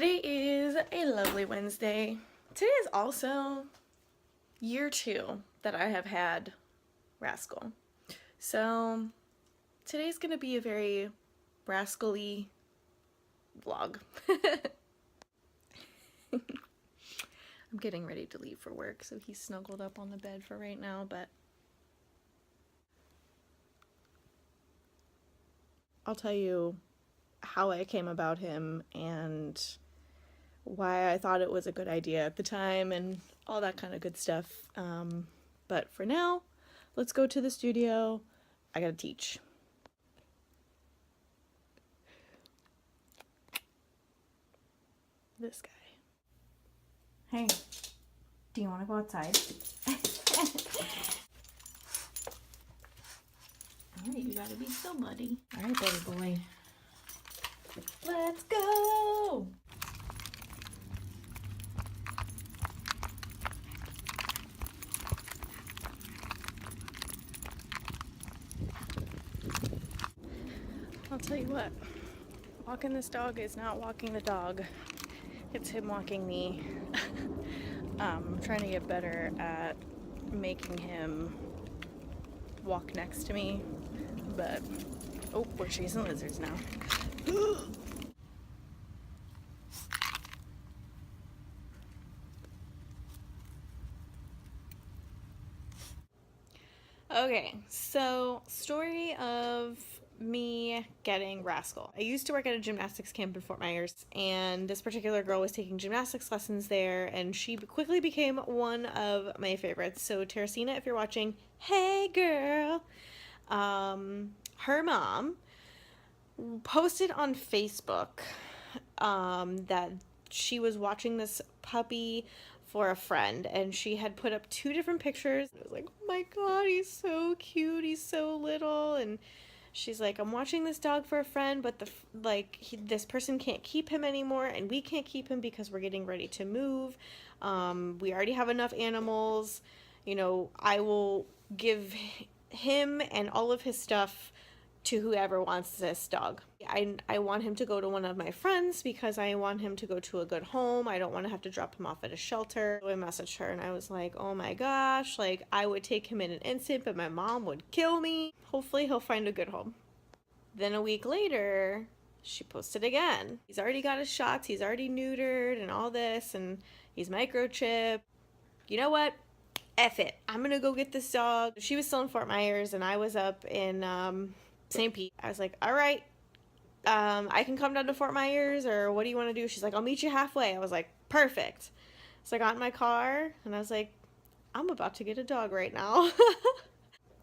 Today is a lovely Wednesday. Today is also year 2 that I have had Rascal. So today's gonna be a very rascal-y vlog. I'm getting ready to leave for work, so he's snuggled up on the bed for right now, but I'll tell you how I came about him and why I thought it was a good idea at the time and all that kind of good stuff. But for now, let's go to the studio. I gotta teach. This guy. Hey, do you want to go outside? Alright, you gotta be still, buddy. Alright, buddy boy. Let's go! I'll tell you what, walking this dog is not walking the dog. It's him walking me. I'm trying to get better at making him walk next to me, but oh, we're chasing lizards now. Okay, so story of me getting Rascal. I used to work at a gymnastics camp in Fort Myers, and this particular girl was taking gymnastics lessons there, and she quickly became one of my favorites. So Teresina, if you're watching, hey girl. Her mom posted on Facebook that she was watching this puppy for a friend, and she had put up 2 different pictures. I was like, oh my god, he's so cute, he's so little. And she's like, I'm watching this dog for a friend, but this person can't keep him anymore, and we can't keep him because we're getting ready to move. We already have enough animals. You know, I will give him and all of his stuff to whoever wants this dog. I want him to go to one of my friends because I want him to go to a good home. I don't want to have to drop him off at a shelter. So I messaged her and I was like, oh my gosh, like I would take him in an instant, but my mom would kill me. Hopefully he'll find a good home. Then a week later, she posted again. He's already got his shots, he's already neutered and all this, and he's microchipped. You know what? F it. I'm gonna go get this dog. She was still in Fort Myers and I was up in St. Pete. I was like, all right, I can come down to Fort Myers, or what do you want to do? She's like, I'll meet you halfway. I was like, perfect. So I got in my car and I was like, I'm about to get a dog right now.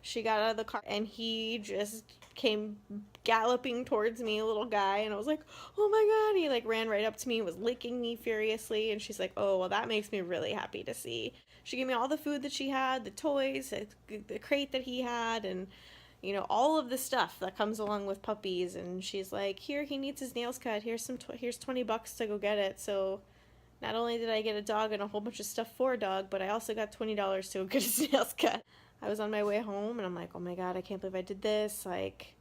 She got out of the car and he just came galloping towards me, a little guy, and I was like, oh my god. He like ran right up to me, was licking me furiously, and she's like, oh, well, that makes me really happy to see. She gave me all the food that she had, the toys, the crate that he had, and you know, all of the stuff that comes along with puppies. And she's like, here, he needs his nails cut, here's $20 to go get it. So not only did I get a dog and a whole bunch of stuff for a dog, but I also got $20 to go get his nails cut. I was on my way home and I'm like, oh my god, I can't believe I did this. Like,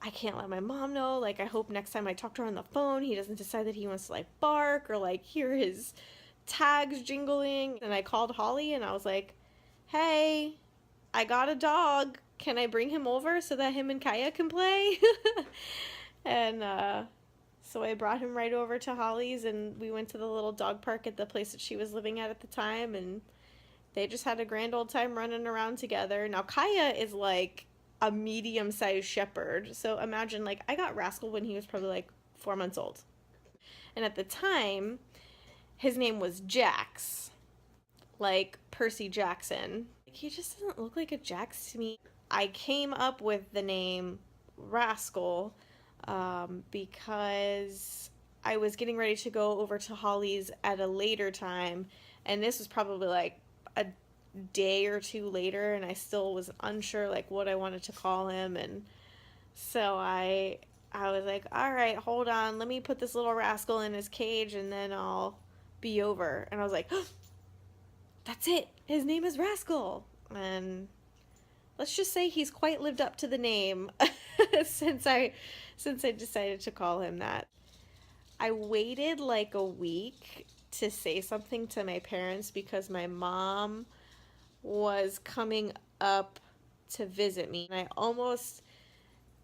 I can't let my mom know. Like, I hope next time I talk to her on the phone, he doesn't decide that he wants to like bark or like hear his tags jingling. And I called Holly and I was like, hey, I got a dog. Can I bring him over so that him and Kaya can play? And so I brought him right over to Holly's and we went to the little dog park at the place that she was living at the time, and they just had a grand old time running around together. Now Kaya is like a medium-sized shepherd. So imagine, like, I got Rascal when he was probably like 4 months old. And at the time, his name was Jax. Like Percy Jackson. He just doesn't look like a Jax to me. I came up with the name Rascal because I was getting ready to go over to Holly's at a later time, and this was probably like a day or 2 later, and I still was unsure like what I wanted to call him. And so I was like, all right, hold on, let me put this little rascal in his cage and then I'll be over. And I was like, oh, that's it, his name is Rascal. And let's just say he's quite lived up to the name since I decided to call him that. I waited like a week to say something to my parents because my mom was coming up to visit me. And I almost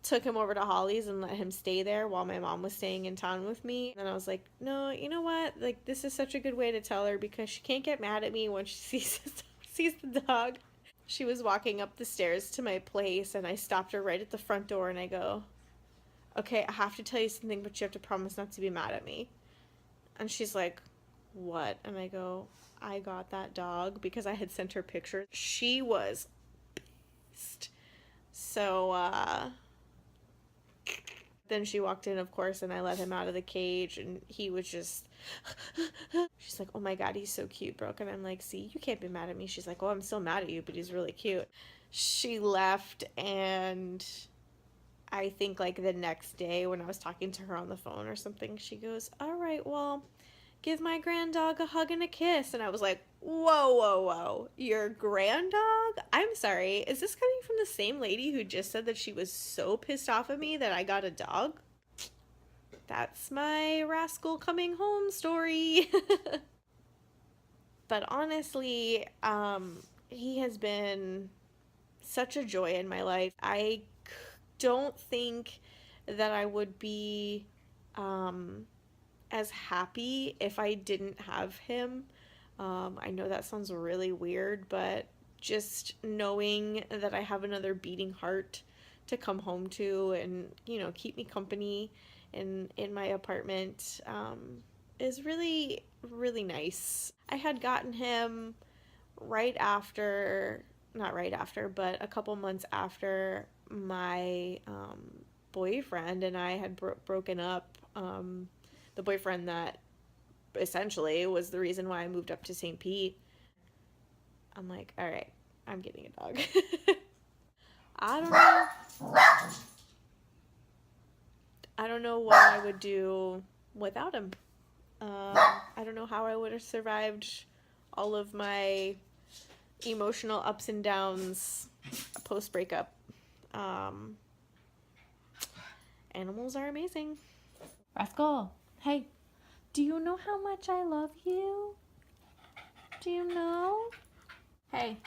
took him over to Holly's and let him stay there while my mom was staying in town with me. And I was like, no, you know what? Like, this is such a good way to tell her because she can't get mad at me when she sees the dog. She was walking up the stairs to my place and I stopped her right at the front door and I go, okay, I have to tell you something, but you have to promise not to be mad at me. And she's like, what? And I go, I got that dog because I had sent her pictures. She was pissed. So, then she walked in, of course, and I let him out of the cage, and he was just, she's like, oh my God, he's so cute, Brooke. And I'm like, see, you can't be mad at me. She's like, well, I'm still mad at you, but he's really cute. She left, and I think like the next day when I was talking to her on the phone or something, she goes, all right, well, give my grand dog a hug and a kiss. And I was like, whoa, whoa, whoa, your grand dog? I'm sorry, is this coming from the same lady who just said that she was so pissed off at me that I got a dog? That's my Rascal coming home story. But honestly, he has been such a joy in my life. I don't think that I would be as happy if I didn't have him. I know that sounds really weird, but just knowing that I have another beating heart to come home to and, you know, keep me company in my apartment is really, really nice. I had gotten him right after, not right after, but a couple months after my boyfriend and I had broken up. The boyfriend that essentially was the reason why I moved up to St. Pete. I'm like, all right, I'm getting a dog. I don't know. I don't know what I would do without him. I don't know how I would have survived all of my emotional ups and downs post breakup. Animals are amazing. Rascal, hey, do you know how much I love you? Do you know? Hey.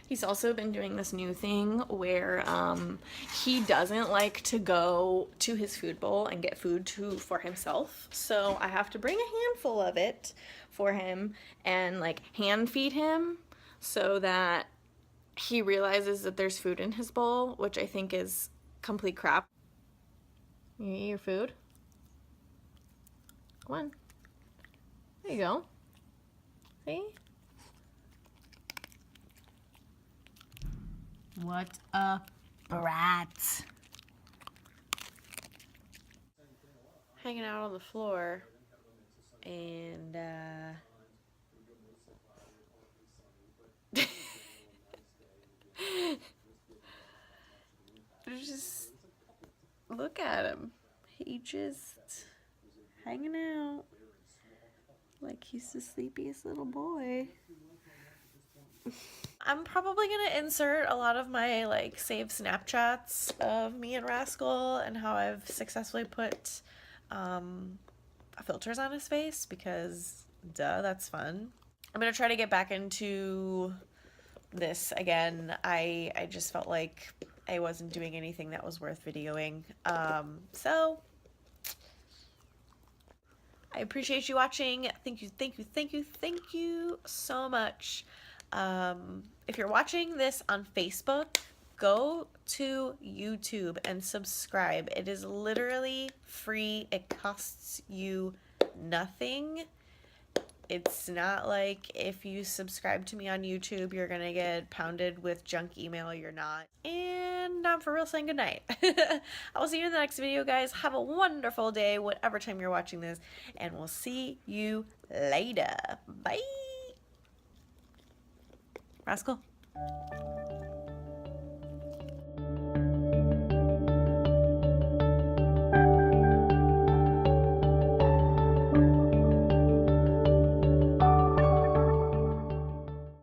He's also been doing this new thing where he doesn't like to go to his food bowl and get food for himself. So I have to bring a handful of it for him and like hand feed him so that he realizes that there's food in his bowl, which I think is complete crap. You eat your food? Come on. There you go. See? What a brat. Hanging out on the floor and just look at him. He just hanging out like he's the sleepiest little boy. I'm probably gonna insert a lot of my like saved Snapchats of me and Rascal and how I've successfully put filters on his face because duh, that's fun. I'm gonna try to get back into this again. I just felt like I wasn't doing anything that was worth videoing. So I appreciate you watching. Thank you so much. If you're watching this on Facebook, go to YouTube and subscribe. It is literally free. It costs you nothing. It's not like if you subscribe to me on YouTube, you're gonna get pounded with junk email. You're not. And I'm for real saying goodnight. I will see you in the next video, guys. Have a wonderful day, whatever time you're watching this, and we'll see you later. Bye. Rascal.